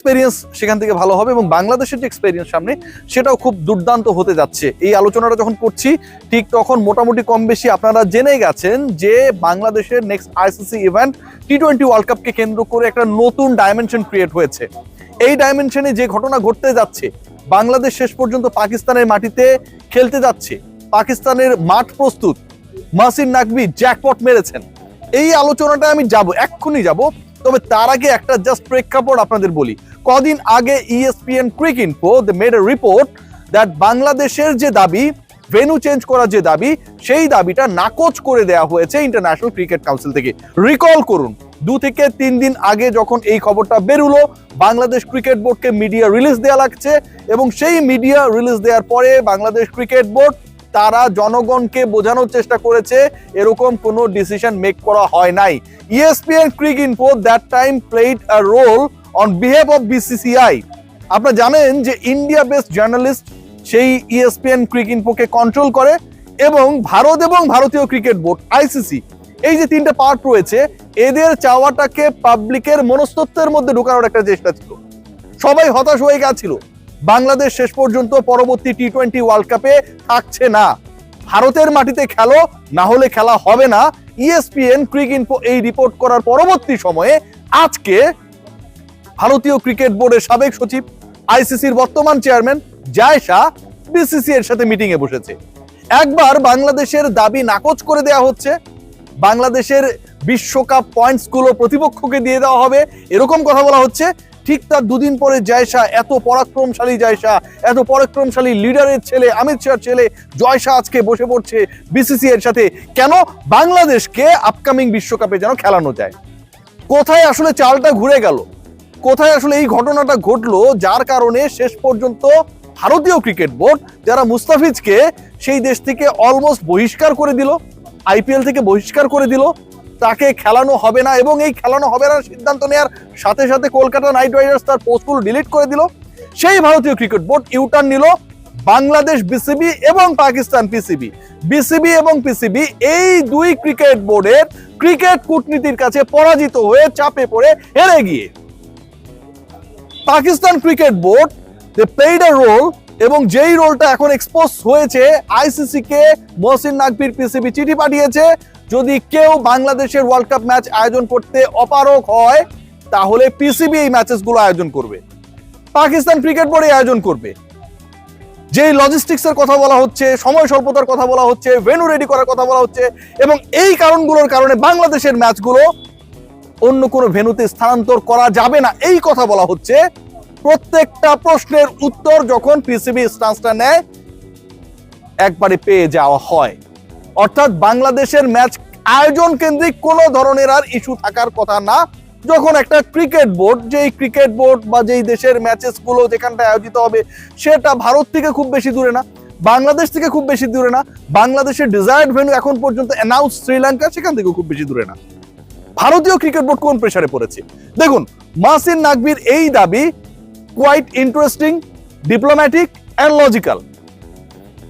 Experience সেখান থেকে ভালো হবে এবং বাংলাদেশের যে এক্সপেরিয়েন্স সামনে সেটাও খুব দুর্দান্ত হতে যাচ্ছে। এই আলোচনাটা যখন করছি ঠিক তখন মোটামুটি কম বেশি আপনারা জেনে গেছেন যে বাংলাদেশের নেক্সট আইসিসি ইভেন্ট টি-20 ওয়ার্ল্ড কাপকে কেন্দ্র করে একটা নতুন ডাইমেনশন ক্রিয়েট হয়েছে। এই ডাইমেনশনে যে ঘটনা ঘটতে যাচ্ছে, বাংলাদেশ শেষ পর্যন্ত পাকিস্তানের মাটিতে খেলতে যাচ্ছে, পাকিস্তানের মাঠ প্রস্তুত, মাসিন নাকভি জ্যাকপট মেরেছেন। এই আলোচনাটা আমি এক্ষুনি যাব, তবে তার আগে একটা জাস্ট প্রেক্ষাপট আপনাদের বলি। কদিন আগে ESPN Cricinfo they made a report that বাংলাদেশের যে দাবি ভেন্যু চেঞ্জ করার যে দাবি, সেই দাবিটা নাকচ করে দেওয়া হয়েছে ইন্টারন্যাশনাল ক্রিকেট কাউন্সিল থেকে। রিকল করুন 2 থেকে 3 দিন আগে যখন এই খবরটা বেরুলো, বাংলাদেশ ক্রিকেট বোর্ডকে মিডিয়া রিলিজ দেওয়া লাগছে এবং সেই মিডিয়া রিলিজ দেওয়ার পরে বাংলাদেশ ক্রিকেট বোর্ড তারা জনগণকে বোঝানোর চেষ্টা করেছে এরকম কোনো ডিসিশন মেক করা হয় নাই। ESPN Cricinfo that time played a role on behalf of BCCI। আপনারা জানেন যে ইন্ডিয়া বেসড জার্নালিস্ট সেই ESPN ক্রিকইনফোকে কন্ট্রোল করে এবং ভারত এবং ভারতীয় ক্রিকেট বোর্ড ICC, এই যে 3টা পার্ট রয়েছে, এদের চাওয়াটাকে পাবলিকের মনস্তত্ত্বের মধ্যে ঢোকানোর একটা চেষ্টা ছিল। সবাই হতাশ হয়ে গেছিল, বাংলাদেশ শেষ পর্যন্ত পরবর্তী টি-20 ওয়ার্ল্ড কাপে থাকছে না, ভারতের মাটিতে খেলো, না হলে খেলা হবে না। ESPN ক্রিকইনফো এই রিপোর্ট করার পরবর্তী সময়ে আজকে ভারতীয় ক্রিকেট বোর্ডের সাবেক সচিব, ICCর বর্তমান চেয়ারম্যান জয় শাহ BCCI এর সাথে মিটিং এ বসেছে। একবার বাংলাদেশের দাবি নাকচ করে দেওয়া হচ্ছে, বাংলাদেশের বিশ্বকাপ পয়েন্টস গুলো প্রতিপক্ষকে দিয়ে দেওয়া হবে, এরকম কথা বলা হচ্ছে। ঠিক তার 2 দিন পরে জয় শাহ, এত পরাক্রমশালী জয় শাহ, এত পরাক্রমশালী লিডারের ছেলে অমিত শাহর ছেলে জয় শাহ আজকে বসে পড়ছে BCCI এর সাথে, কেন বাংলাদেশকে আপকামিং বিশ্বকাপে যেন খেলানো যায়। কোথায় আসলে চালটা ঘুরে গেল, কোথায় আসলে এই ঘটনাটা ঘটলো যার কারণে শেষ পর্যন্ত ভারতীয় ক্রিকেট বোর্ড, যারা মুস্তাফিজকে সেই দেশ থেকে অলমোস্ট বহিষ্কার করে দিল, IPL থেকে বহিষ্কার করে দিল, তাকে খেলানো হবে না, এবং এই খেলানো হবে না সিদ্ধান্ত নেওয়ার সাথে সাথে কলকাতা নাইট রাইডার্স তার পোস্টগুলো ডিলিট করে দিল। সেই ভারতীয় ক্রিকেট বোর্ড ইউটার্ন নিল, বাংলাদেশ BCB এবং পাকিস্তান PCB, BCB এবং PCB এই 2 ক্রিকেট বোর্ডের ক্রিকেট কূটনীতির কাছে পরাজিত হয়ে চাপে পড়ে হেরে গিয়ে Pakistan cricket board they played a role, এবং যেই রোলটা এখন এক্সপোজ হয়েছে, ICC কে মহসিন নাকভির PCB চিঠি পাঠিয়েছে, যদি কেউ বাংলাদেশের ওয়ার্ল্ড কাপ ম্যাচ আয়োজন করতে অপারগ হয় তাহলে PCB এই ম্যাচেসগুলো আয়োজন করবে, পাকিস্তান ক্রিকেট বোর্ড আয়োজন করবে। যে লজিস্টিক্সের কথা বলা হচ্ছে, সময় স্বল্পতার কথা বলা হচ্ছে, ভেন্যু রেডি করার কথা বলা হচ্ছে, এবং এই কারণগুলোর কারণে বাংলাদেশের ম্যাচগুলো অন্য কোনো ভেন্যুতে স্থানান্তর করা যাবে না, এই কথা বলা হচ্ছে। প্রত্যেকটা প্রশ্নের উত্তর যখন PCB স্ট্যান্সটা নেয় একবারে পেয়ে যাওয়া হয়। অর্থাৎ বাংলাদেশের ম্যাচ আয়োজন কেন্দ্রিক কোনো ধরনের আর ইস্যু থাকার কথা না, যখন একটা ক্রিকেট বোর্ড, যেই ক্রিকেট বোর্ড বা যেই দেশের ম্যাচেস গুলো যেখানটা আয়োজিত হবে সেটা ভারত থেকে খুব বেশি দূরে না, বাংলাদেশ থেকে খুব বেশি দূরে না, বাংলাদেশের ডিজায়ার্ড ভেন্যু এখন পর্যন্ত অ্যানাউন্স শ্রীলঙ্কা, সেখান থেকে খুব বেশি দূরে না। ভারতীয় ক্রিকেট বোর্ড কোন প্রেসারে পড়েছে দেখুন। মাসিন নাকভির এই দাবি quite interesting, diplomatic and logical.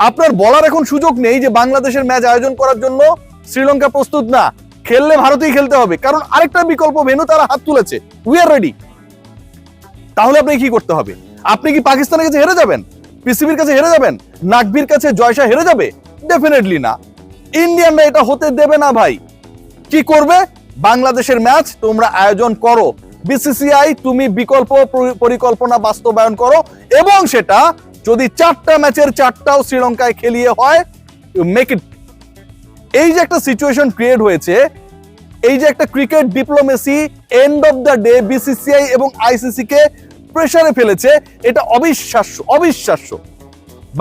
আপনার বলার এখন সুযোগ নেই যে বাংলাদেশের ম্যাচ আয়োজন করার জন্য শ্রীলঙ্কা প্রস্তুত না, খেললে ভারতেই খেলতে হবে, কারণ আরেকটা বিকল্প ভেন্যু তারা হাত তুলেছে, উই আর রেডি। তাহলে আপনি কি করতে হবে? আপনি কি পাকিস্তানের কাছে হেরে যাবেন? PCBর কাছে হেরে যাবেন? নাকভির কাছে জয় শাহ হেরে যাবে? ডেফিনেটলি না। ইন্ডিয়ানরা এটা হতে দেবে না ভাই। কি করবে? বাংলাদেশের ম্যাচ তোমরা আয়োজন করো, BCCI তুমি বিকল্প পরিকল্পনা বাস্তবায়ন করো, এবং সেটা যদি 4টা ম্যাচের 4টাও শ্রীলঙ্কায় খেলিয়ে হয়, ইউ মেক ইট। এই যে একটা সিচুয়েশন ক্রিয়েট হয়েছে, এই যে একটা cricket diplomacy end of the day BCCI এবং ICC কে প্রেসারে ফেলেছে, এটা অবিশ্বাস্য, অবিশ্বাস্য।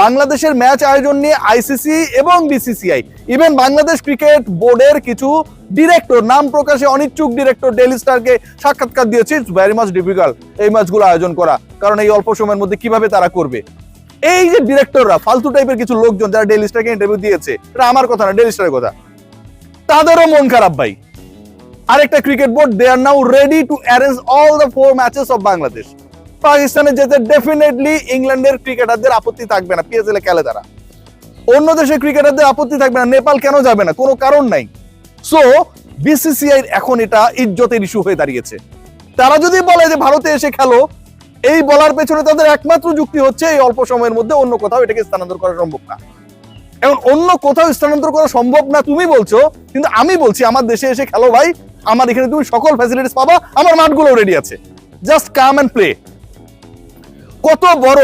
বাংলাদেশের ম্যাচ আয়োজন নিয়ে ICC এবং BCCI, ইভেন বাংলাদেশ ক্রিকেট বোর্ডের কিছু ডিরেক্টর, নাম প্রকাশে অনিচ্ছুক ডিরেক্টর ডেইলি স্টারকে সাক্ষাৎকার দিয়েছে, ইটস ভেরি মাচ ডিফিকাল্ট এই ম্যাচগুলো আয়োজন করা, কারণ এই অল্প সময়ের মধ্যে কিভাবে তারা করবে। এই যে ডিরেক্টররা, ফালতু টাইপের কিছু লোকজন যারা ডেইলি স্টারকে ইন্টারভিউ দিয়েছে, এটা আমার কথা না, ডেইলি স্টারের কথা, তাদেরও মন খারাপ ভাই। আরেকটা cricket board, they are now ready to arrange all the 4 matches of Bangladesh. পাকিস্তানে যেতে ডেফিনেটলি ইংল্যান্ডের ক্রিকেটারদের আপত্তি থাকবে না, PSL এ খেলে তারা। অন্য দেশের ক্রিকেটারদের আপত্তি থাকবে না, নেপাল কেন যাবে না, কোনো কারণ নাই। সো BCCI এখন এটা ইজ্জতের ইস্যু হয়ে দাঁড়িয়েছে। তারা যদি বলে যে ভারতে এসে খেলো, এই বলার পেছনে তাদের একমাত্র যুক্তি হচ্ছে এই অল্প সময়ের মধ্যে অন্য কোথাও এটাকে স্থানান্তর করা সম্ভব না। এখন অন্য কোথাও স্থানান্তর করা সম্ভব না তুমি বলছো, কিন্তু আমি বলছি আমার দেশে এসে খেলো ভাই, আমার এখানে তুমি সকল ফ্যাসিলিটিস পাবা, আমার মাঠগুলো রেডি আছে, জাস্ট কাম এন্ড প্লে। কত বড়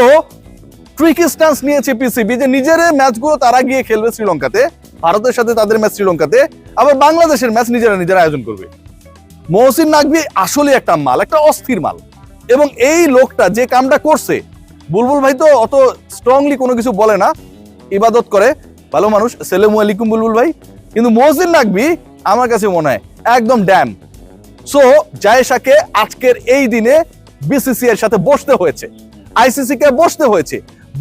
ট্রিকি স্ট্যান্স নিয়েছে পিসিবি যে নিজের ম্যাচগুলো তারা গিয়ে খেলবে শ্রীলঙ্কাতে, ভারতের সাথে তাদের ম্যাচ শ্রীলঙ্কাতে, আবার বাংলাদেশের ম্যাচ নিজেরা আয়োজন করবে। মহসিন নাকভি আসলে একটা মাল, একটা অস্থির মাল। এবং এই লোকটা যে কামটা করছে, বুলবুল ভাই তো অত স্ট্রংলি কোনো কিছু বলে না, ইবাদত করে, ভালো মানুষ, আসসালামু আলাইকুম বুলবুল ভাই, কিন্তু মহসিন নাকভি আমার কাছে মনে হয় একদম ড্যাম। সো জায়েশাকে আজকের এই দিনে বিসিসি এর সাথে বসতে হয়েছে, আইসিসি কে বসতে হয়েছে।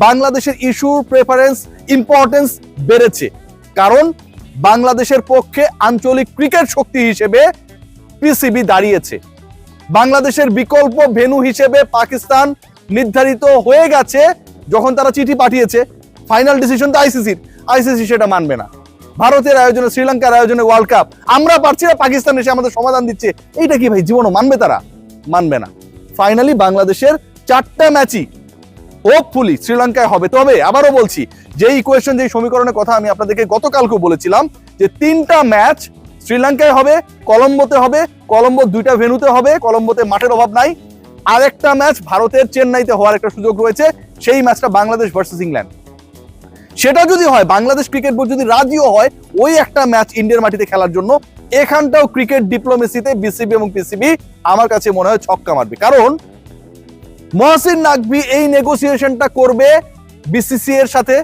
বাংলাদেশের ইস্যুর প্রেফারেন্স ইম্পর্টেন্স বেড়েছে, কারণ বাংলাদেশের পক্ষে আঞ্চলিক ক্রিকেট শক্তি হিসেবে পিসিবি দাঁড়িয়েছে। বাংলাদেশের বিকল্প ভেন্যু হিসেবে পাকিস্তান নির্ধারিত হয়ে গেছে। যখন তারা চিঠি পাঠিয়েছে, ফাইনাল ডিসিশন তো আইসিসি সেটা মানবে না। ভারতের আয়োজনে, শ্রীলঙ্কার আয়োজনে ওয়ার্ল্ড কাপ আমরা পারছি না, পাকিস্তান এসে আমাদের সমাধান দিচ্ছে, এইটা কি ভাই জীবনও মানবে? তারা মানবে না। ফাইনালি বাংলাদেশের 4টা ম্যাচই হোপফুলি শ্রীলঙ্কায় হবে। তবে আবারও বলছি, যে ইকুয়েশন, যে সমীকরণের কথা আমি আপনাদেরকে গতকালকে বলেছিলাম, যে 3টা ম্যাচ শ্রীলঙ্কায় হবে, কলম্বোতে হবে, কলম্বো 2টা ভেন্যুতে হবে, কলম্বোতে মাঠের অভাব নাই। আরেকটা ম্যাচ ভারতের চেন্নাইতে হওয়ার একটা সুযোগ রয়েছে, সেই ম্যাচটা বাংলাদেশ ভার্সেস ইংল্যান্ড। সেটা যদি হয়, বাংলাদেশ ক্রিকেট বোর্ড যদি রাজিও হয় ওই একটা ম্যাচ ইন্ডিয়ার মাটিতে খেলার জন্য, এখানটাও ক্রিকেট ডিপ্লোমেসিতে বিসিবি এবং পিসিবি আমার কাছে মনে হয় ছক্কা মারবে। কারণ মহসিন নাকভি এই নেগোসিয়েশনটা করবে বিসিসি এর সাথে,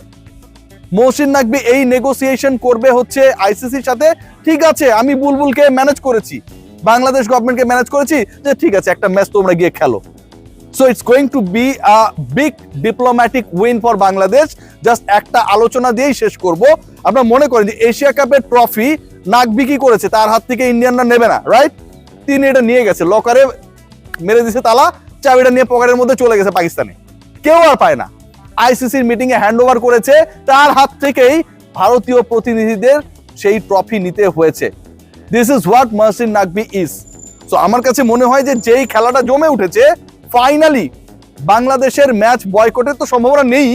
মহসিন নাকভি এই নেগোসিয়েশন করবে হচ্ছে আইসিসির সাথে। ঠিক আছে, আমি বুলবুলকে ম্যানেজ করেছি, বাংলাদেশ গভর্নমেন্টকে ম্যানেজ করেছি, যে ঠিক আছে একটা ম্যাচ তোমরা গিয়ে খেলো। So it's going to be a big diplomatic win for Bangladesh. Just একটা আলোচনা দিয়েই শেষ করব। আপনারা মনে করেন যে এশিয়া কাপের ট্রফি নাকভি কি করেছে, তার হাত থেকে ইন্ডিয়ানরা নেবে না, রাইট? তিনি এটা নিয়ে গেছে, লকারে মেরে দিছে তালা, চাবিটা নিয়ে পকেটের মধ্যে চলে গেছে পাকিস্তানে, কেউ আর পায় না। আইসিসির মিটিং এ হ্যান্ড ওভার করেছে, তার হাত থেকেই ভারতীয় প্রতিনিধিদের সেই ট্রফি নিতে হয়েছে। This is what Mohsin Naqvi is. So আমার কাছে মনে হয় যে যেই খেলাটা জমে উঠেছে, ফাইনালি বাংলাদেশের ম্যাচ বয়কটের তো সম্ভাবনা নেই,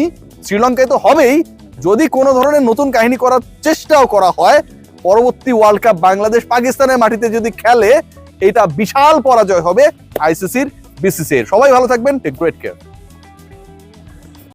শ্রীলঙ্কায় তো হবেই। যদি কোনো ধরনের নতুন কাহিনী করার চেষ্টাও করা হয়, পরবর্তী ওয়ার্ল্ড কাপ বাংলাদেশ পাকিস্তানের মাটিতে যদি খেলে, এটা বিশাল পরাজয় হবে আইসিসির, বিসিসির। সবাই ভালো থাকবেন, টেক গ্রেট কেয়ার।